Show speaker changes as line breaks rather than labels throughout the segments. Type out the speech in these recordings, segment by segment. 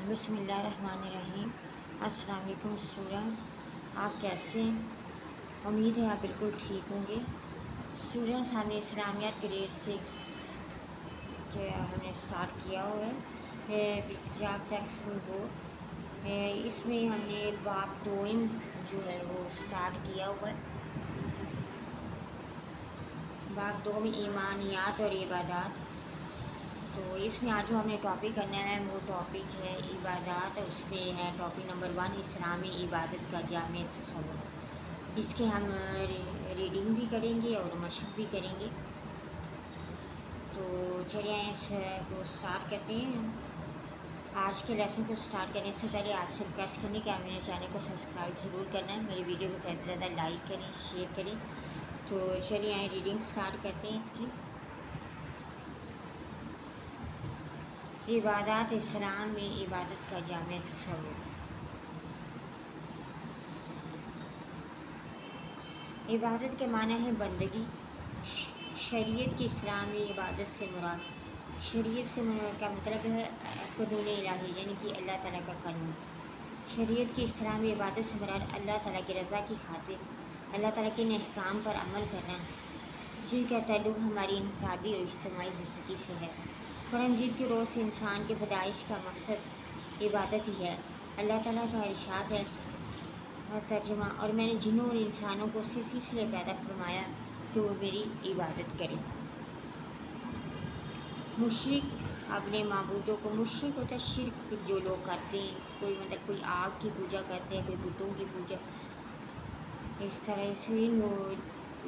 بسم اللہ الرحمن الرحیم۔ السلام علیکم اسٹوڈنٹس، آپ کیسے ہیں؟ امید ہے آپ بالکل ٹھیک ہوں گے۔ اسٹوڈنٹس، ہم نے اسلامیات گریڈ 6 جو ہم نے اسٹارٹ کیا ہوا ہے پنجاب ٹیکسٹ بک بورڈ، اس میں ہم نے باب دوئم جو ہے وہ اسٹارٹ کیا ہوا ہے۔ باب دوم ایمانیات اور عبادات۔ تو اس میں آج جو ہم نے ٹاپک کرنا ہے وہ ٹاپک ہے عبادات، اور اس پہ ہے ٹاپک نمبر 1 اسلامی عبادت کا جامع تصور۔ اس کے ہم ریڈنگ بھی کریں گے اور مشق بھی کریں گے۔ تو چلیے اس کو اسٹارٹ کرتے ہیں۔ آج کے لیسن کو اسٹارٹ کرنے سے پہلے آپ سے ریکویسٹ کرنے کہ آپ میرے چینل کو سبسکرائب ضرور کرنا ہے، میری ویڈیو کو زیادہ سے زیادہ لائک کریں، شیئر کریں۔ تو چلیے ریڈنگ اسٹارٹ کرتے ہیں اس کی۔ عبادات اسلام میں عبادت کا جامع تصور۔ عبادت کے معنی ہے بندگی۔ شریعت کی اسلامی عبادت سے مراد، شریعت سے کا مطلب ہے قانون الہی، یعنی کہ اللہ تعالیٰ کا قانون۔ شریعت کی اسلامی عبادت سے مراد اللہ تعالیٰ کی رضا کی خاطر اللہ تعالیٰ کے احکام پر عمل کرنا، جن کا تعلق ہماری انفرادی اور اجتماعی زندگی سے ہے۔ قرآن مجید کی روح سے انسان کی پیدائش کا مقصد عبادت ہی ہے۔ اللہ تعالیٰ کا ارشاد ہے اور ترجمہ، اور میں نے جنوں اور انسانوں کو صرف اس لیے پیدا فرمایا کہ وہ میری عبادت کریں۔ مشرک اپنے معبودوں کو، مشرک ہوتا ہے شرک جو لوگ کرتے ہیں، کوئی آگ کی پوجا کرتے ہیں، کوئی بتوں کی پوجا، اس طرح سے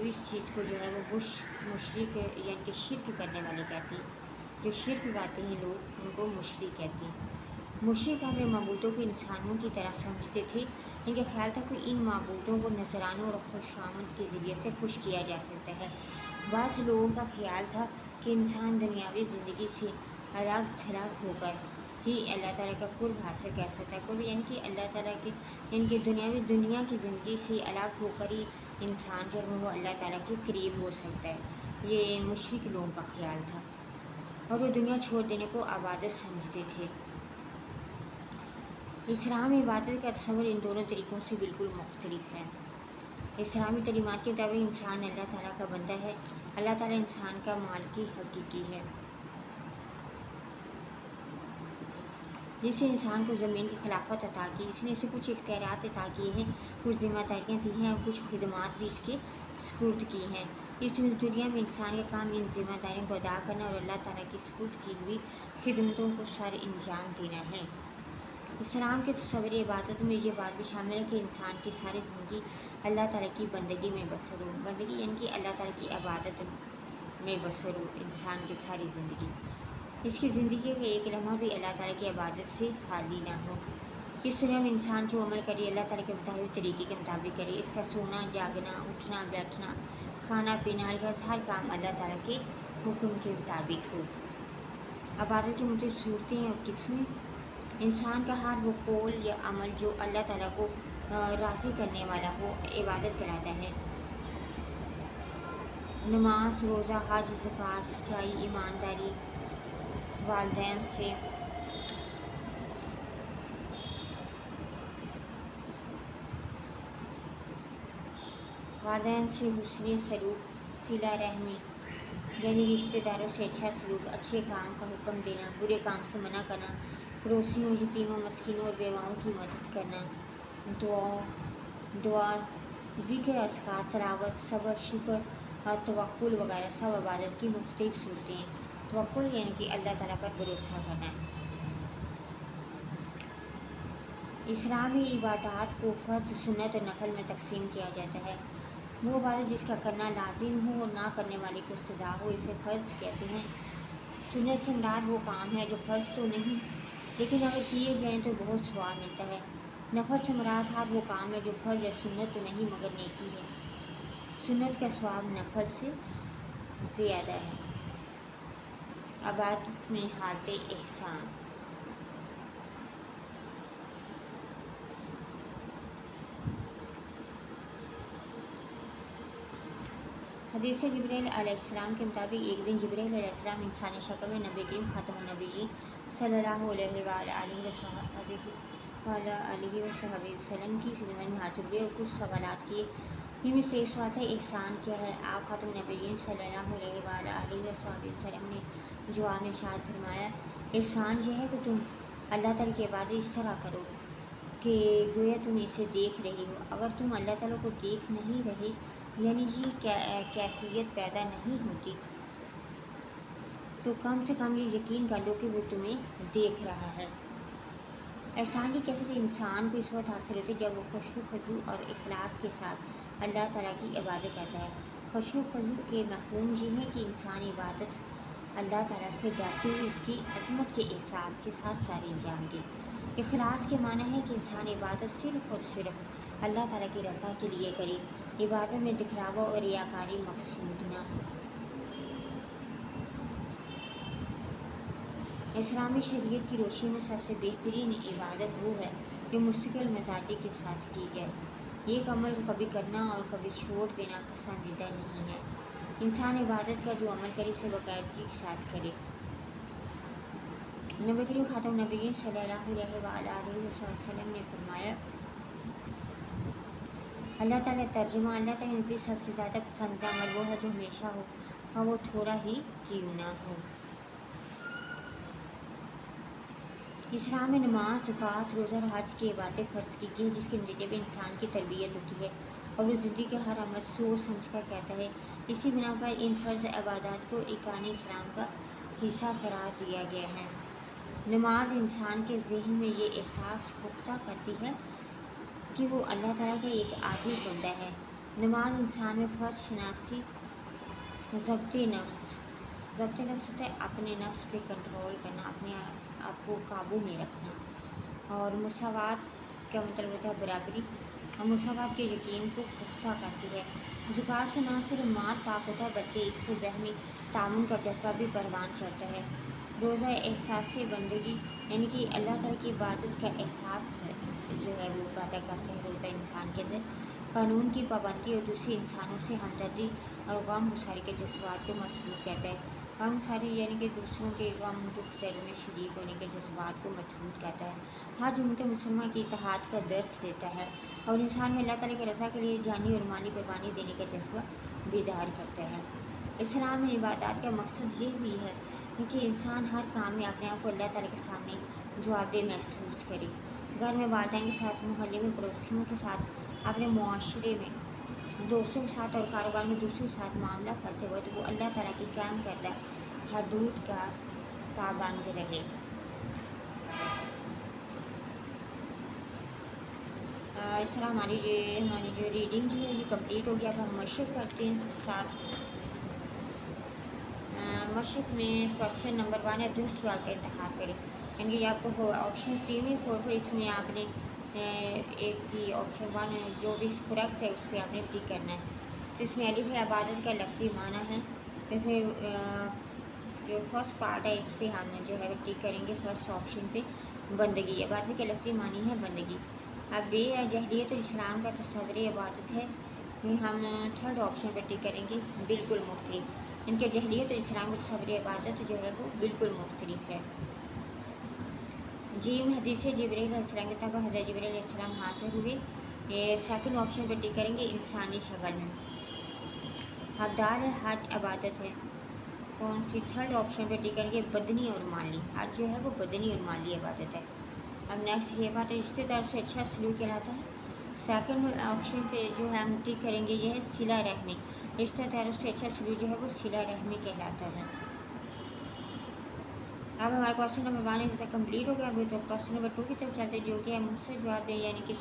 اس چیز کو جو ہے وہ مشرک یعنی کہ شرک کرنے والے کہتے ہیں۔ جو شرک کرتے ہیں لوگ ان کو مشرک کہتے ہیں۔ مشرک اپنے معبودوں کو انسانوں کی طرح سمجھتے تھے، ان کا خیال تھا کہ ان معبودوں کو نذرانوں اور خوشامد کے ذریعے سے خوش کیا جا سکتا ہے۔ بعض لوگوں کا خیال تھا کہ انسان دنیاوی زندگی سے الگ تھلگ ہو کر ہی اللہ تعالیٰ کا قرب حاصل کر سکتا ہے، قرب یعنی کہ اللہ تعالیٰ کے یعنی کہ دنیاوی دنیا کی زندگی سے الگ ہو کر ہی انسان جو ہے وہ اللہ تعالیٰ کے قریب ہو سکتا ہے۔ یہ مشرک لوگوں کا خیال تھا اور وہ دنیا چھوڑ دینے کو عبادت سمجھتے تھے۔ اسلام عبادت کا تصور ان دونوں طریقوں سے بالکل مختلف ہے۔ اسلامی تعلیمات کے مطابق انسان اللہ تعالیٰ کا بندہ ہے، اللہ تعالیٰ انسان کا مالک حقیقی ہے، جس نے انسان کو زمین کی خلافت عطا کی، اس نے اسے کچھ اختیارات عطا کیے ہیں، کچھ ذمہ داریاں دی ہیں اور کچھ خدمات بھی اس کے سپرد کی ہیں۔ اس دنیا میں انسان کا کام ان ذمہ داریوں کو ادا کرنا اور اللہ تعالیٰ کی سپرد کی ہوئی خدمتوں کو سر انجام دینا ہے۔ اسلام کے تصور عبادت میں یہ بات بھی شامل ہے کہ انسان کی ساری زندگی اللہ تعالیٰ کی بندگی میں بسر ہو، بندگی یعنی کہ اللہ تعالیٰ کی عبادت میں بسر ہو انسان کی ساری زندگی، اس کی زندگی کا ایک لمحہ بھی اللہ تعالیٰ کی عبادت سے خالی نہ ہو۔ اس دنیا میں انسان جو عمل کرے اللہ تعالیٰ کے مطابق طریقے کے مطابق کرے، اس کا سونا جاگنا، اٹھنا بیٹھنا، کھانا پینا، ہر کام اللہ تعالیٰ کے حکم کے مطابق ہو۔ عبادت کی مختلف صورتیں اور قسمیں، انسان کا ہر وہ قول یا عمل جو اللہ تعالیٰ کو راضی کرنے والا ہو عبادت کراتا ہے۔ نماز، روزہ، حج، زکوٰۃ، سچائی، ایمانداری، والدین سے حسن سلوک، صلہ رحمی یعنی رشتہ داروں سے اچھا سلوک، اچھے کام کا حکم دینا، برے کام سے منع کرنا، پڑوسیوں، یتیموں، مسکینوں اور بیواؤں کی مدد کرنا، دعا، ذکر، اذکار، تلاوت، صبر، شکر اور توکل وغیرہ سب عبادت کی مختلف صورتیں ہیں۔ توکل یعنی کہ اللہ تعالیٰ پر بھروسہ کرنا۔ اسلامی عبادات کو فرض، سنت اور نفل میں تقسیم کیا جاتا ہے۔ وہ عبادت جس کا کرنا لازم ہو اور نہ کرنے والے کو سزا ہو اسے فرض کہتے ہیں۔ سنت سے مراد وہ کام ہے جو فرض تو نہیں لیکن اگر کیے جائیں تو بہت ثواب ملتا ہے۔ نفل سے مراد وہ کام ہے جو فرض یا سنت تو نہیں مگر نیکی ہے، سنت کا ثواب نفل سے زیادہ ہے۔ عبادت میں حالت احسان، حدیث جبرائیل علیہ السلام کے مطابق ایک دن جبرائیل علیہ السلام انسانی شکل میں نبی کریم خاتم النبیین صلی اللہ علیہ وآلہ وسلم کی خدمت میں حاضر ہوئے اور کچھ سوالات کیے۔ ان میں سے ایک سوال تھا احسان کیا ہے؟ آپ خاتم النبیین صلی اللہ علیہ وآلہ وسلم نے جواب میں ارشاد فرمایا احسان یہ ہے کہ تم اللہ تعالیٰ کی عبادت اس طرح کرو کہ گویا تم اسے دیکھ رہی ہو۔ اگر تم اللہ تعالیٰ کو دیکھ نہیں رہے یعنی یہ کیفیت پیدا نہیں ہوتی تو کم سے کم یہ یقین کر لو کہ وہ تمہیں دیکھ رہا ہے۔ احسان کی کیفیت انسان کو اس وقت حاصل ہوتی ہے جب وہ خشوع و خضوع اور اخلاص کے ساتھ اللہ تعالیٰ کی عبادت کرتا ہے۔ خشوع و خضوع کے مفہوم یہ ہے کہ انسان عبادت اللہ تعالیٰ سے ڈرتے ہوئے اس کی عظمت کے احساس کے ساتھ سارے انجام دے۔ اخلاص کے معنی ہے کہ انسان عبادت صرف اور صرف اللہ تعالیٰ کی رضا کے لیے کرے، عبادت میں دکھلاوا اور ریاکاری مقصود نہ ہو۔ اسلامی شریعت کی روشنی میں سب سے بہترین عبادت وہ ہے جو مستقل مزاجی کے ساتھ کی جائے۔ یہ عمل کو کبھی کرنا اور کبھی چھوڑ دینا پسندیدہ نہیں ہے۔ انسان عبادت کا جو عمل کرے اسے باقاعدگی کے ساتھ کرے۔ نبی کریم خاتم النبیین صلی اللہ علیہ وآلہ وسلم نے فرمایا اللہ تعالیٰ ترجمہ اللہ تعالیٰ نے سب سے زیادہ پسندیدہ عمل وہ ہے جو ہمیشہ ہو اور وہ تھوڑا ہی کیوں نہ ہو۔ اسلام میں نماز، زکوٰۃ، روزہ اور حج کی عبادتیں فرض کی گئی ہیں جس کے نتیجے میں انسان کی تربیت ہوتی ہے اور وہ زندگی کے ہر عمل سوچ سمجھ کر کرتا ہے۔ اسی بنا پر ان فرض عبادات کو ارکان اسلام کا حصہ قرار دیا گیا ہے۔ نماز انسان کے ذہن میں یہ احساس پختہ کرتی ہے کہ وہ اللہ تعالیٰ کا ایک عاجز بندہ ہے۔ نماز انسان میں فرض شناسی، ضبط نفس ہوتا ہے اپنے نفس پہ کنٹرول کرنا، اپنے آپ کو قابو میں رکھنا، اور مساوات کا مطلب ہوتا ہے برابری اور مساوات کے یقین کو پختہ کرتی ہے۔ زکوٰۃ سے نہ صرف مال پاک ہوتا ہے بلکہ اس سے باہمی تعاون کا جذبہ بھی پروان چڑھتا ہے۔ روزہ احساس بندگی یعنی کہ اللہ تعالیٰ کی عبادت کا احساس جو ہے وہ پیدا کرتا ہے روزہ انسان کے اندر۔ قانون کی پابندی اور دوسرے انسانوں سے ہمدردی اور غم گساری کے جذبات کو مضبوط کرتا ہے۔ غم گساری یعنی کہ دوسروں کے غم دکھ درد میں شریک ہونے کے جذبات کو مضبوط کرتا ہے۔ حج امت مسلمہ کی اتحاد کا درس دیتا ہے اور انسان میں اللہ تعالیٰ کی رضا کے لیے جانی اور مالی قربانی دینے کا جذبہ بیدار کرتا ہے۔ اسلام میں عبادات کا مقصد یہ بھی ہے کہ انسان ہر کام میں اپنے آپ کو اللہ تعالیٰ کے سامنے جواب دہ محسوس کرے۔ گھر میں والدین کے ساتھ، محلے میں پڑوسیوں کے ساتھ، اپنے معاشرے میں دوستوں کے ساتھ اور کاروبار میں دوسروں کے ساتھ معاملہ کرتے وقت وہ اللہ تعالیٰ کی قائم کردہ حدود کا پابند رہے۔ اس طرح ہماری جو ریڈنگ جو ہے یہ کمپلیٹ ہو گیا۔ اب ہم مشق کرتے ہیں اسٹارٹ۔ مشق میں کوشچن نمبر 1 ہے درست سوال کا انتخاب کریں، یعنی کہ آپ کو آپشن دی ہوئی 4 اس میں آپ نے ایک کی آپشن 1 جو بھی کریکٹ ہے اس پہ آپ نے ٹک کرنا ہے۔ تو اس میں الف ہے عبادت کا لفظی معنی ہے، اس میں جو فرسٹ پارٹ ہے اس پہ ہم جو ہے ٹک کریں گے فرسٹ آپشن پہ بندگی۔ عبادت کا لفظی معنی ہے بندگی۔ اب بے جہلیت اور اسلام کا تصور عبادت ہے، ہم تھرڈ آپشن پہ ٹک کریں گے بالکل مختلف، ان کے جہلیت اور اسلام کا تصور عبادت جو ہے وہ بالکل مختلف ہے۔ جیم حدیث جبرائیل علیہ السلام کے تابع حضرت جبرائیل علیہ السلام حاضر ہوئے، یہ سیکنڈ آپشن پہ ٹک کریں گے انسانی شکل میں۔ اب دال ہے حج عبادت ہے، کون سی؟ تھرڈ آپشن پہ ٹک کریں گے بدنی اور مالی، حج جو ہے وہ بدنی اور مالی عبادت ہے۔ اب نیکسٹ یہ بات ہے رشتے دار سے اچھا سلوک کہلاتا ہے، سیکنڈ آپشن پہ جو ہے ہم ٹک کریں گے یہ ہے صلہ رحمی، رشتہ داروں سے اچھا سلوک جو ہے وہ صلہ رحمی کہلاتا ہے۔ اب ہمارا کوشچن نمبر 1 جیسا کمپلیٹ ہو گیا، ابھی تو کوشچن نمبر 2 کی طرف چلتے جو کہ ہم اس سے جواب دیں، یعنی کہ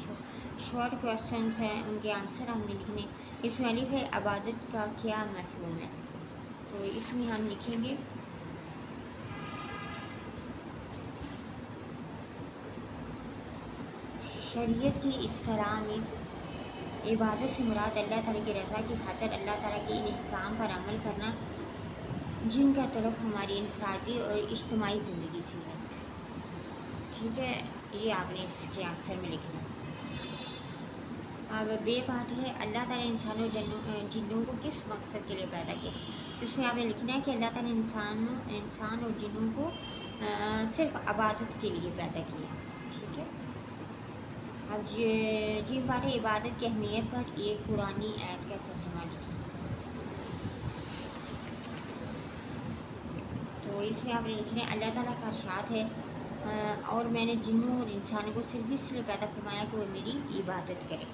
شارٹ کوشچنس ہیں ان کے آنسر ہم نے لکھنے۔ اس میں الف ہے عبادت کا کیا مفہوم ہے، تو اس میں ہم لکھیں گے شریعت کی اصطلاح میں عبادت سے مراد اللہ تعالیٰ کی رضا کی خاطر اللہ تعالیٰ کے ان احکام پر عمل کرنا جن کا تعلق ہماری انفرادی اور اجتماعی زندگی سے ہے۔ ٹھیک ہے، یہ آپ نے اس کے آنسر میں لکھنا۔ اب بے بات ہے اللہ تعالیٰ انسانوں جنوں کو کس مقصد کے لیے پیدا کیا، تو اس میں آپ نے لکھنا ہے کہ اللہ تعالیٰ نے انسان اور جنوں کو صرف عبادت کے لیے پیدا کیا. ٹھیک ہے. اب جی بارے عبادت کی اہمیت پر ایک قرآنی آیت کا ترجمہ لکھیں. تو اس میں آپ نے لکھنا ہے اللہ تعالیٰ کا ارشاد ہے اور میں نے جنوں اور انسانوں کو صرف اس لیے پیدا فرمایا کہ وہ میری عبادت کریں.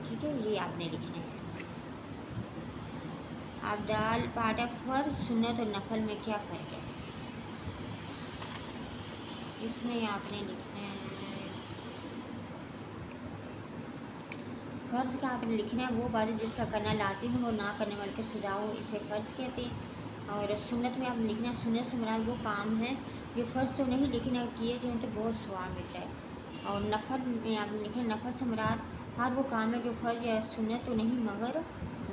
ٹھیک ہے. یہ آپ نے لکھنا ہے اس میں. اب دال پاٹا فرض سنت اور نفل میں کیا فرق ہے؟ اس میں آپ نے لکھنا ہے فرض کا آپ نے لکھنا ہے وہ بات جس کا کرنا لازم ہو اور نہ کرنے والے کی سزا ہو اسے فرض کہتے ہیں. اور سنت میں آپ نے لکھنا ہے سنت سے مراد وہ کام ہے جو فرض تو نہیں لیکن اگر کیے جو ہیں تو بہت ثواب ملتا ہے. اور نفل میں آپ نے لکھنا ہے نفل سے مراد ہر وہ کام ہے جو فرض یا سنت تو نہیں مگر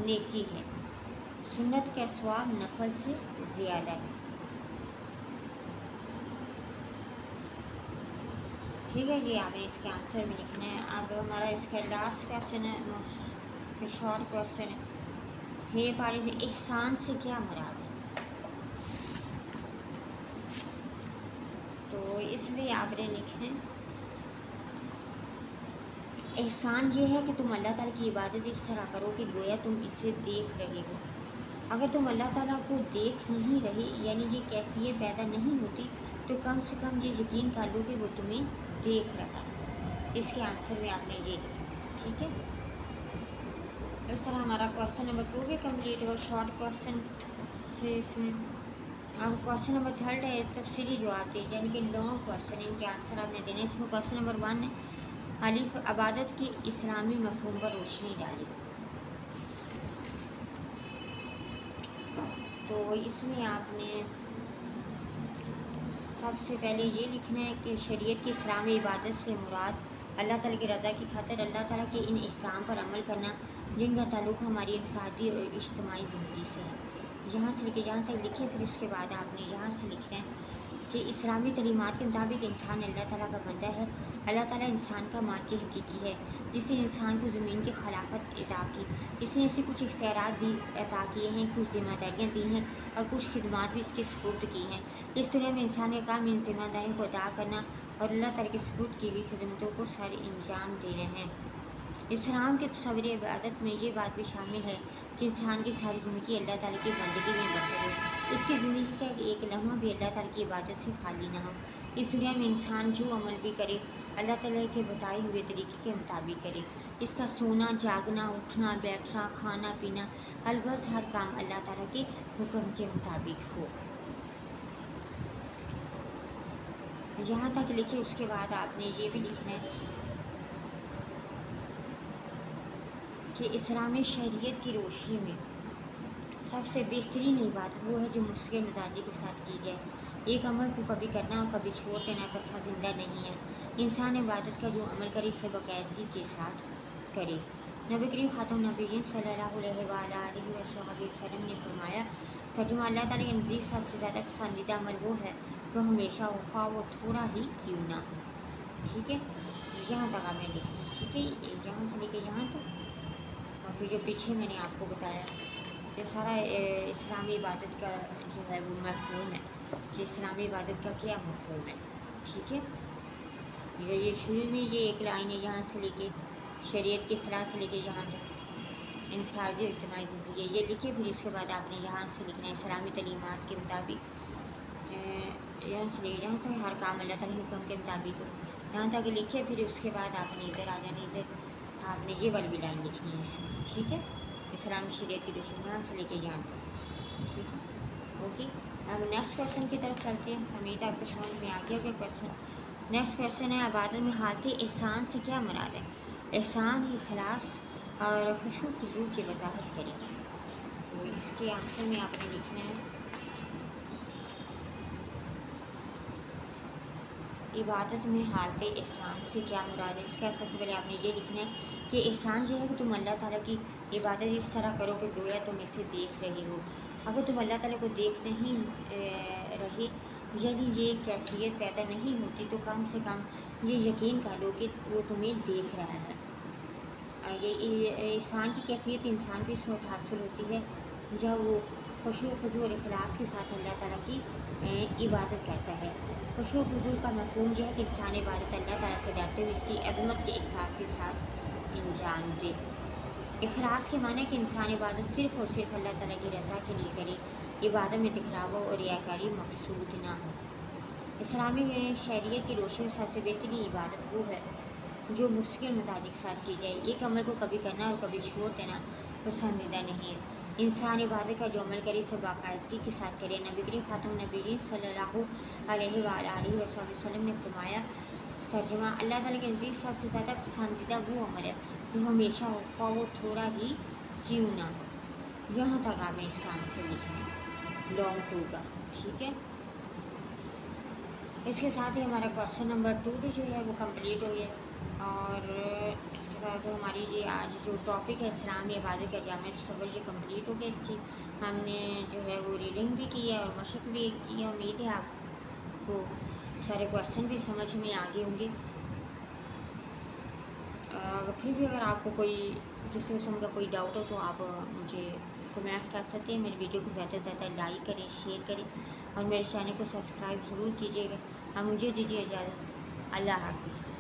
نیکی ہے. سنت کا ثواب نفل سے زیادہ ہے. ٹھیک ہے جی. آپ نے اس کے آنسر میں لکھنا ہے. اب ہمارا اس کا لاسٹ کویشچن ہے پھر شارٹ کویشچن ہے پارے میں احسان سے کیا مراد ہے؟ تو اس میں آپ نے لکھنا ہے احسان یہ ہے کہ تم اللہ تعالیٰ کی عبادت اس طرح کرو کہ گویا تم اسے دیکھ رہے ہو. اگر تم اللہ تعالیٰ کو دیکھ نہیں رہے یعنی یہ کیفیت پیدا نہیں ہوتی تو کم سے کم یہ یقین کر لو کہ وہ تمہیں دیکھ رہا ہے. اس کے آنسر میں آپ نے یہ لکھنا ہے. ٹھیک ہے. اس طرح ہمارا کویشچن نمبر 2 بھی کمپلیٹ ہوا. شارٹ کویشچن تھے اس میں. اب کویشچن نمبر 3 ہے تفصیلی جواب دیں یعنی کہ لانگ کویشچن ان کے آنسر آپ نے دینے. اس میں کویشچن نمبر 1 ہے الف عبادت کی اسلامی مفہوم پر روشنی ڈالی. تو اس میں آپ نے سب سے پہلے یہ لکھنا ہے کہ شریعت کی اسلامی عبادت سے مراد اللہ تعالیٰ کی رضا کی خاطر اللہ تعالیٰ کے ان احکام پر عمل کرنا جن کا تعلق ہماری انفرادی اور اجتماعی زندگی سے ہے. جہاں سے لے کے جہاں تک لکھیں پھر اس کے بعد آپ نے یہاں سے لکھنا ہے کہ اسلامی تعلیمات کے مطابق انسان اللہ تعالیٰ کا بندہ ہے. اللہ تعالیٰ انسان کا مالک حقیقی ہے جس نے انسان کو زمین کی خلافت عطا کی. اس نے اسے کچھ اختیارات عطا کیے ہیں کچھ ذمہ داریاں دی ہیں اور کچھ خدمات بھی اس کے سپرد کی ہیں. اس دنیا میں انسان کا کام ان ذمہ داریوں کو ادا کرنا اور اللہ تعالیٰ کے سپرد کی ہوئی خدمتوں کو سر انجام دینے ہیں. اسلام کے تصور عبادت میں یہ بات بھی شامل ہے کہ انسان کی ساری زندگی اللہ تعالیٰ کی بندگی میں بسر ہو. اس کی زندگی کا ایک لمحہ بھی اللہ تعالیٰ کی عبادت سے خالی نہ ہو. اس دنیا میں انسان جو عمل بھی کرے اللہ تعالیٰ کے بتائے ہوئے طریقے کے مطابق کرے. اس کا سونا جاگنا اٹھنا بیٹھنا کھانا پینا الغرض ہر کام اللہ تعالیٰ کے حکم کے مطابق ہو. یہاں تک لکھے. اس کے بعد آپ نے یہ بھی لکھنا ہے کہ اسلامی شریعت کی روشنی میں سب سے بہترین عبادت وہ ہے جو مسکر مزاجی کے ساتھ کی جائے. ایک عمل کو کبھی کرنا اور کبھی چھوڑ دینا پسندیدہ نہیں ہے. انسان عبادت کا جو عمل کرے اسے باقاعدگی کے ساتھ کرے. نبی کریم خاتم النبیین صلی اللہ علیہ وآلہ وسلم نے فرمایا ترجمہ اللہ تعالیٰ کے نزدیک سب سے زیادہ پسندیدہ عمل وہ ہے جو ہمیشہ ہو خواہ وہ تھوڑا ہی کیوں نہ ہو. ٹھیک ہے. یہاں تک آپ نے لکھنا. ٹھیک ہے. یہاں سے لے کے یہاں تک اور پھر جو پیچھے میں نے آپ کو بتایا یہ سارا اسلامی عبادت کا جو ہے وہ مفہوم ہے کہ اسلامی عبادت کا کیا مفہوم ہے. ٹھیک ہے. یہ شروع میں یہ ایک لائن ہے یہاں سے لے کے شریعت کی اصطلاح سے لے کے یہاں تک انفرادی اور اجتماعی زندگی یہ لکھے. پھر اس کے بعد آپ نے یہاں سے لکھنا ہے اسلامی تعلیمات کے مطابق یہاں سے لے جہاں تک ہر کام اللہ تعالیٰ حکم کے مطابق ہو. یہاں تک لکھے. پھر اس کے بعد آپ نے ادھر آ جانا. ادھر آپ نے یہ والی بھی لائن لکھنی ہے اس میں. ٹھیک ہے. اسلامی شریعت کی روشنی یہاں سے لے کے یہاں تک. ٹھیک ہے. اوکے. اب نیکسٹ کویشچن کی طرف چلتے ہیں. امید آپ کو سمجھ میں آ گیا کہ کویشچن. نیکسٹ کویشچن ہے عبادت میں حالت احسان سے کیا مراد ہے؟ احسان اخلاص اور خشوع خضوع کی وضاحت کریں. تو اس کے آنسر میں آپ نے لکھنا ہے عبادت میں حالت احسان سے کیا مراد ہے. اس کا سب سے پہلے آپ نے یہ لکھنا ہے کہ احسان یہ ہے کہ تم اللہ تعالیٰ کی عبادت اس طرح کرو کہ گویا تم اسے دیکھ رہے ہو. اگر تم اللہ تعالیٰ کو دیکھ نہیں رہے یعنی یہ کیفیت پیدا نہیں ہوتی تو کم سے کم یہ یقین کر لو کہ وہ تمہیں دیکھ رہا ہے. یہ احسان کی کیفیت انسان کو اس وقت حاصل ہوتی ہے جب وہ خشوع خضوع اور اخلاص کے ساتھ اللہ تعالیٰ کی عبادت کرتا ہے۔ خشوع خضوع کا مفہوم یہ ہے کہ انسان عبادت اللہ تعالیٰ سے ڈرتے ہوئے اس کی عظمت کے احساس کے ساتھ انجام دے۔ اخلاص کے معنی ہے کہ انسان عبادت صرف اور صرف اللہ تعالیٰ کی رضا کے لیے کرے، عبادت میں دکھلاوا اور ریاکاری مقصود نہ ہو۔ اسلامی شریعت کی روشنی میں سب سے بہترین عبادت وہ ہے جو مسکن مزاج کے ساتھ کی جائے۔ ایک عمل کو کبھی کرنا اور کبھی چھوڑ دینا پسندیدہ نہیں ہے۔ انسان عبادت کا جو عمل کرے اسے باقاعدگی کے ساتھ کرے۔ نبی کریم خاتم النبیین صلی اللہ علیہ وآلہ وسلم نے فرمایا، ترجمہ: اللہ تعالیٰ کے نزدیک سب سے زیادہ پسندیدہ وہ عمل ہے جو ہمیشہ ہو، خواہ وہ تھوڑا ہی کیوں نہ ہو۔ یہاں تک آپ نے اس کا آنسر لکھنا ہے لانگ 2 کا، ٹھیک ہے۔ اس کے ساتھ ہی ہمارا کویشچن نمبر 2 بھی جو ہے وہ کمپلیٹ ہو گیا، اور اس کے ساتھ ہماری یہ آج جو ٹاپک ہے اسلامی عبادت کا جامع تصور یہ کمپلیٹ ہو گیا۔ اس کی ہم نے جو ہے وہ ریڈنگ بھی کی ہے اور مشق بھی کی ہے۔ امید ہے آپ کو سارے کویشچن بھی سمجھ میں آ گئے ہوں گے۔ پھر بھی اگر آپ کو کوئی کسی قسم کا کوئی ڈاؤٹ ہو تو آپ مجھے کمنٹس کر سکتے ہیں۔ میری ویڈیو کو زیادہ سے زیادہ لائک کریں، شیئر کریں اور میرے چینل کو سبسکرائب ضرور کیجیے گا۔ اب مجھے دیجیے اجازت، اللہ حافظ۔